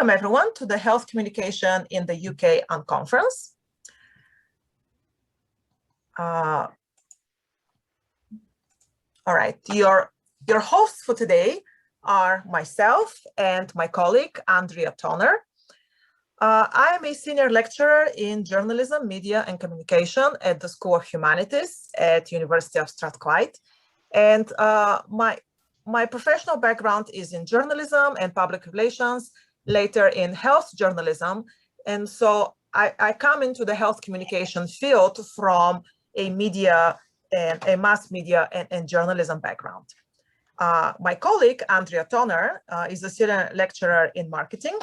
Welcome everyone to the Health Communication in the UK Unconference. All right, your hosts for today are myself and my colleague, Andrea Toner. I am a senior lecturer in journalism, media, and communication at the School of Humanities at University of Strathclyde. And my professional background is in journalism and public relations, later in health journalism. And so I come into the health communication field from a media and a mass media and journalism background. My colleague, Andrea Toner, is a senior lecturer in marketing,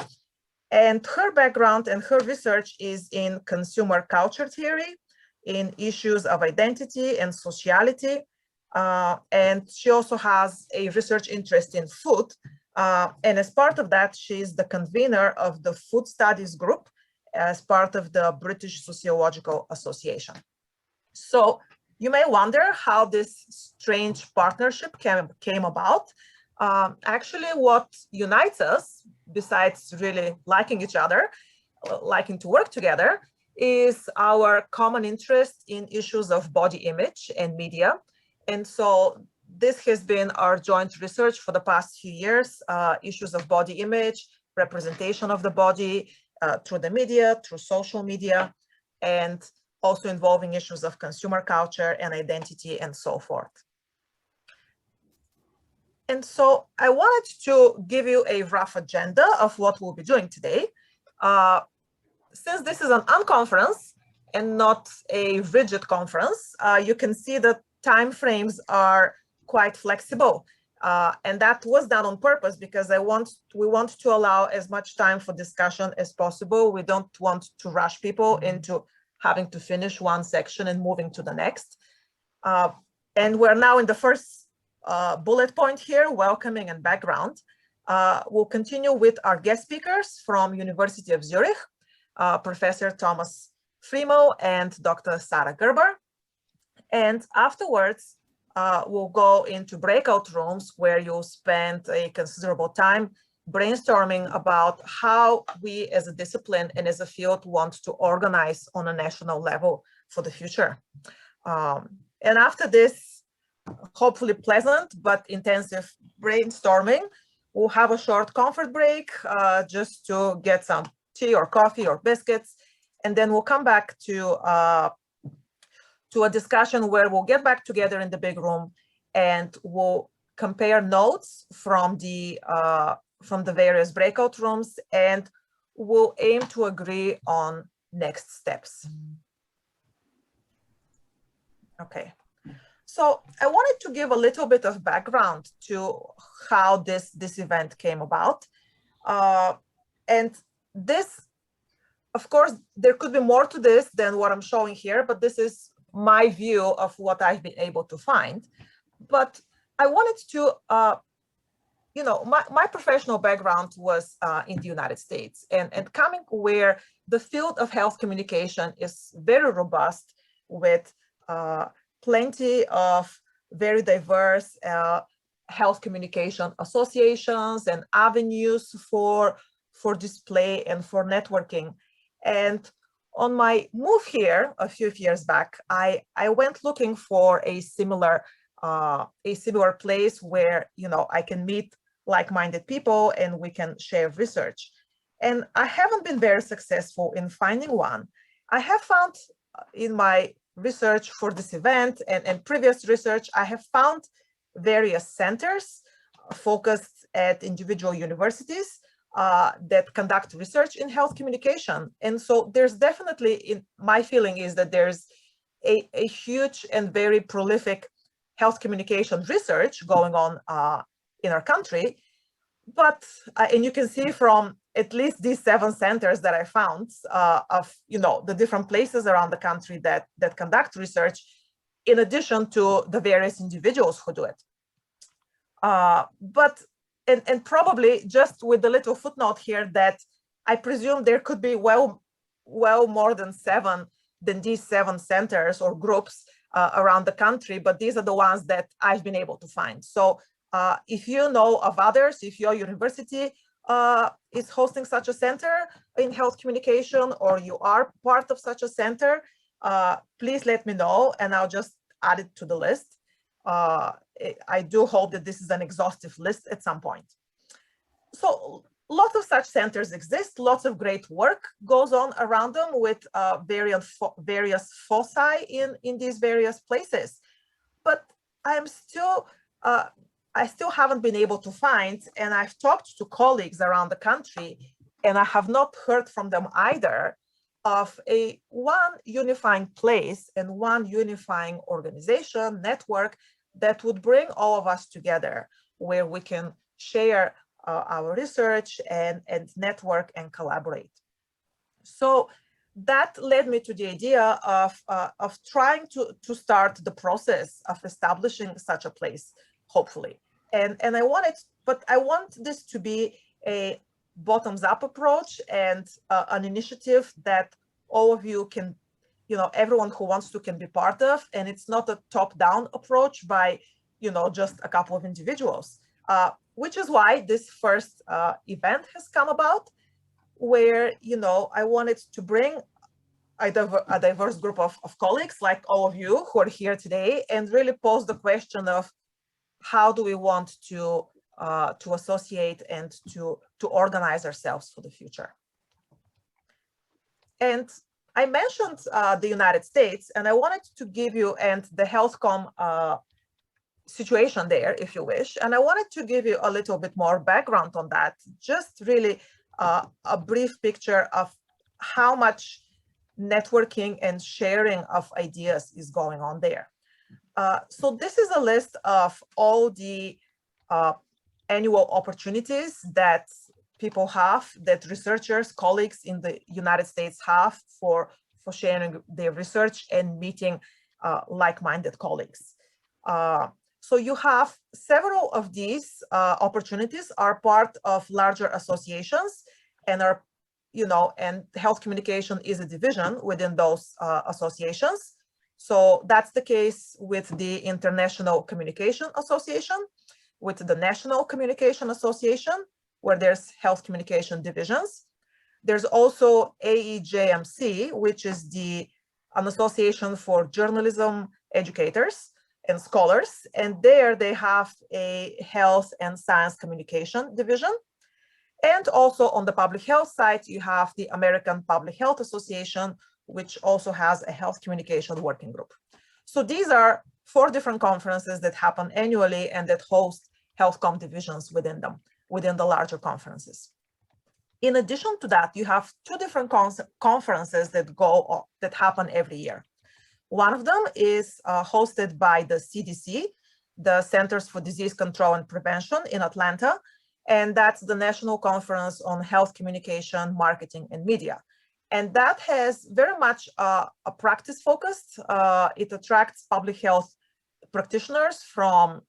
and her background and her research is in consumer culture theory, in issues of identity and sociality. And she also has a research interest in food. And as part of that, she's the convener of the Food Studies Group as part of the British Sociological Association. So you may wonder how this strange partnership came about. Actually, what unites us, besides really liking each other, liking to work together, is our common interest in issues of body image and media. And so this has been our joint research for the past few years, issues of body image, representation of the body through the media, through social media, and also involving issues of consumer culture and identity and so forth. And so I wanted to give you a rough agenda of what we'll be doing today. Since this is an unconference and not a rigid conference, you can see that time frames are quite flexible. And that was done on purpose because we want to allow as much time for discussion as possible. We don't want to rush people into having to finish one section and moving to the next. And we're now in the first bullet point here, welcoming and background. We'll continue with our guest speakers from University of Zurich, Professor Thomas Friemel and Dr. Sarah Gerber. And afterwards, we'll go into breakout rooms where you'll spend a considerable time brainstorming about how we as a discipline and as a field want to organize on a national level for the future. And after this, hopefully pleasant but intensive brainstorming, we'll have a short comfort break just to get some tea or coffee or biscuits. And then we'll come back to a discussion where we'll get back together in the big room and we'll compare notes from the various breakout rooms, and we'll aim to agree on next steps. Okay, so I wanted to give a little bit of background to how this event came about. And this, of course, there could be more to this than what I'm showing here, but this is my view of what I've been able to find. But I wanted to, my professional background was in the United States, and coming where the field of health communication is very robust with plenty of very diverse health communication associations and avenues for display and for networking. And on my move here a few years back, I went looking for a similar place where I can meet like-minded people and we can share research. And I haven't been very successful in finding one. I have found in my research for this event and previous research, I have found various centers focused at individual universities that conduct research in health communication. And so there's definitely, my feeling is that there's a huge and very prolific health communication research going on in our country. But, and you can see from at least these 7 centers that I found of, the different places around the country that conduct research, in addition to the various individuals who do it. And probably just with the little footnote here that I presume there could be well more than these 7 centers or groups around the country, but these are the ones that I've been able to find. So if you know of others, if your university is hosting such a center in health communication, or you are part of such a center, please let me know and I'll just add it to the list. I do hope that this is an exhaustive list at some point. So lots of such centers exist. Lots of great work goes on around them with various foci in these various places. But I still haven't been able to find, and I've talked to colleagues around the country, and I have not heard from them either, of one unifying place and one unifying organization, network that would bring all of us together, where we can share our research and network and collaborate. So that led me to the idea of trying to start the process of establishing such a place, hopefully. And I want this to be a bottoms-up approach and an initiative that all of you can, everyone who wants to can be part of, and it's not a top-down approach by, just a couple of individuals, which is why this first event has come about, where, I wanted to bring a diverse group of colleagues like all of you who are here today, and really pose the question of how do we want to associate and to organize ourselves for the future. And I mentioned the United States, and I wanted to give you and the HealthCom situation there, if you wish. And I wanted to give you a little bit more background on that, just really a brief picture of how much networking and sharing of ideas is going on there. So this is a list of all the annual opportunities that people have, that researchers, colleagues in the United States have for sharing their research and meeting like-minded colleagues. So you have several of these opportunities are part of larger associations and are, and health communication is a division within those associations. So that's the case with the International Communication Association, with the National Communication Association, where there's health communication divisions. There's also AEJMC, which is an association for journalism educators and scholars. And there they have a health and science communication division. And also on the public health side, you have the American Public Health Association, which also has a health communication working group. So these are 4 different conferences that happen annually and that host HealthCom divisions within them, within the larger conferences. In addition to that, you have 2 different conferences that happen every year. One of them is hosted by the CDC, the Centers for Disease Control and Prevention in Atlanta, and that's the National Conference on Health Communication, Marketing, and Media. And that has very much a practice focused. It attracts public health practitioners from,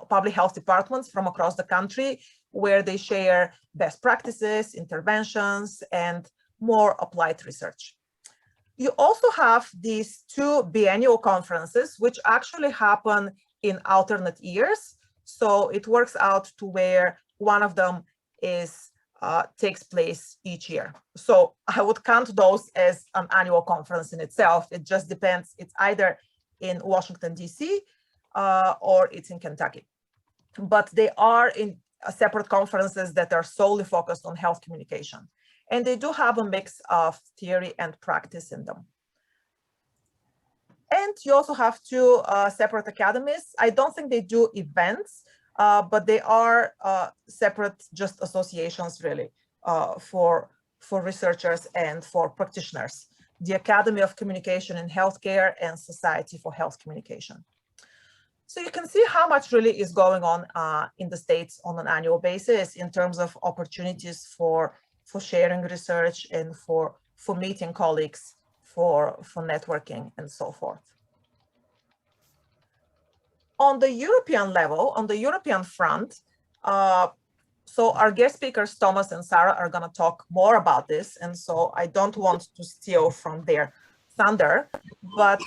public health departments from across the country, where they share best practices, interventions, and more applied research. You also have these 2 biennial conferences, which actually happen in alternate years. So it works out to where one of them takes place each year. So I would count those as an annual conference in itself. It just depends. It's either in Washington, DC, or it's in Kentucky. But they are in separate conferences that are solely focused on health communication. And they do have a mix of theory and practice in them. And you also have 2 separate academies. I don't think they do events, but they are separate just associations really for researchers and for practitioners. The Academy of Communication in Healthcare and Society for Health Communication. So you can see how much really is going on in the States on an annual basis in terms of opportunities for sharing research and for meeting colleagues, for networking and so forth. On the European level, on the European front, so our guest speakers, Thomas and Sarah, are going to talk more about this. And so I don't want to steal from their thunder, but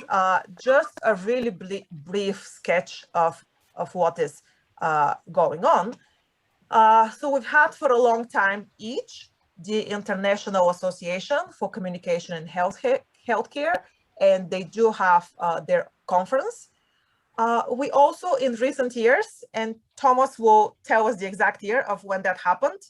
just a really brief sketch of what is going on. So we've had for a long time each the International Association for Communication in Healthcare, and they do have their conference. We also, in recent years, and Thomas will tell us the exact year of when that happened,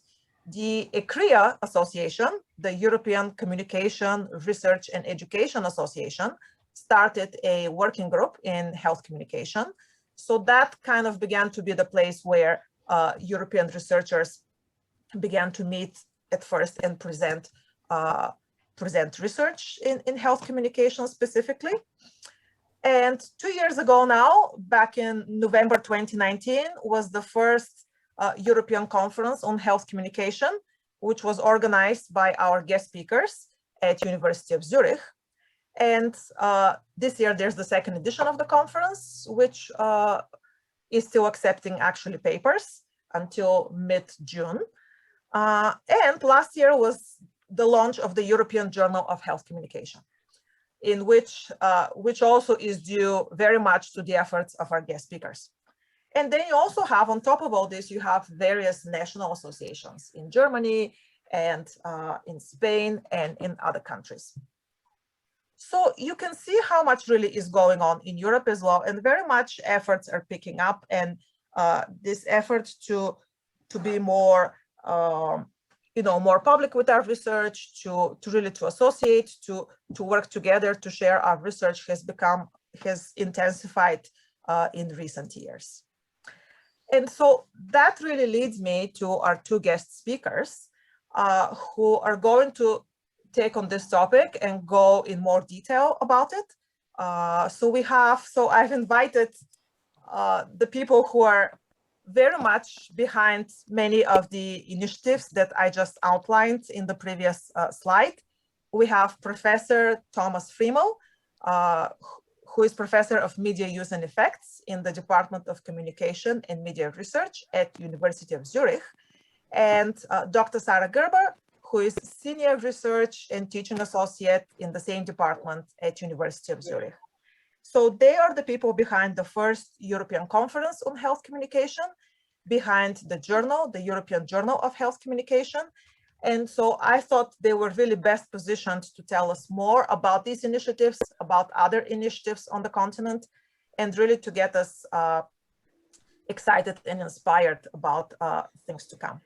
the ECRIA Association, the European Communication, Research and Education Association, started a working group in health communication. So that kind of began to be the place where European researchers began to meet at first and present research in health communication specifically. And 2 years ago now, back in November 2019, was the first European conference on health communication, which was organized by our guest speakers at University of Zurich. And this year, there's the second edition of the conference, which is still accepting actually papers until mid-June. And last year was the launch of the European Journal of Health Communication, in which also is due very much to the efforts of our guest speakers. And then you also have, on top of all this, you have various national associations in Germany and in Spain and in other countries. So you can see how much really is going on in Europe as well, and very much efforts are picking up, and this effort to be more more public with our research, to really associate, to work together, to share our research has intensified in recent years. And so that really leads me to our two guest speakers who are going to take on this topic and go in more detail about it. So I've invited the people who are very much behind many of the initiatives that I just outlined in the previous slide. We have Professor Thomas Friemel, who is Professor of Media Use and Effects in the Department of Communication and Media Research at University of Zurich, and Dr. Sarah Gerber, who is Senior Research and Teaching Associate in the same department at University of Zurich. So they are the people behind the first European Conference on Health Communication, behind the journal, the European Journal of Health Communication. And so I thought they were really best positioned to tell us more about these initiatives, about other initiatives on the continent, and really to get us excited and inspired about things to come.